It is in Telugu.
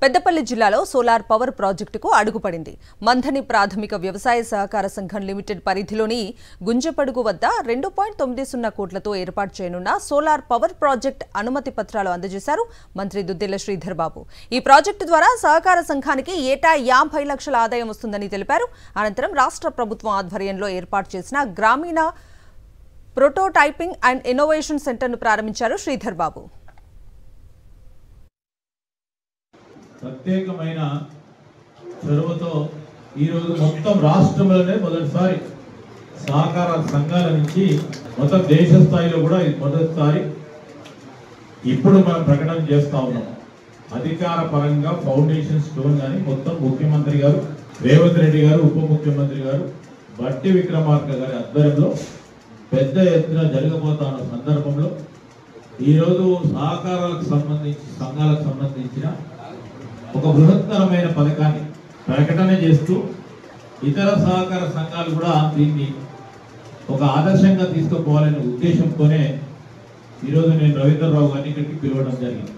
పెద్దపల్లి జిల్లాలో సోలార్ పవర్ ప్రాజెక్టుకు అడుగుపడింది. మంథని ప్రాథమిక వ్యవసాయ సహకార సంఘం లిమిటెడ్ పరిధిలోని గుంజపడుగు వద్ద 2.90 కోట్లతో ఏర్పాటు చేయనున్న సోలార్ పవర్ ప్రాజెక్ట్ అనుమతి పత్రాలు అందజేశారు మంత్రి దుద్దిళ్ల శ్రీధర్ బాబు. ఈ ప్రాజెక్టు ద్వారా సహకార సంఘానికి ఏటా 50 లక్షల ఆదాయం వస్తుందని తెలిపారు. అనంతరం రాష్ట్ర ప్రభుత్వం ఆధ్వర్యంలో ఏర్పాటు చేసిన గ్రామీణ ప్రోటోటైపింగ్ అండ్ ఇన్నోవేషన్ సెంటర్ను ప్రారంభించారు శ్రీధర్ బాబు. ప్రత్యేకమైన చొరవతో ఈరోజు మొత్తం రాష్ట్రంలోనే మొదటిసారి సహకార సంఘాల నుంచి మొత్తం దేశ స్థాయిలో కూడా ఇది మొదటిసారి ఇప్పుడు మనం ప్రకటన చేస్తా ఉన్నాం. అధికార పరంగా ఫౌండేషన్ స్టోన్ కానీ మొత్తం ముఖ్యమంత్రి గారు రేవంత్ రెడ్డి గారు, ఉప ముఖ్యమంత్రి గారు బట్టి విక్రమార్క గారి ఆధ్వర్యంలో పెద్ద ఎత్తున జరగబోతున్న సందర్భంలో ఈరోజు సహకారాలకు సంబంధించి సంఘాలకు సంబంధించిన ఒక బృహత్తరమైన పథకాన్ని ప్రకటన చేస్తూ ఇతర సహకార సంఘాలు కూడా దీన్ని ఒక ఆదర్శంగా తీసుకుపోవాలనే ఉద్దేశంతోనే ఈరోజు నేను రవీంద్రరావు గారిని ఇక్కడికి పిలవడం జరిగింది.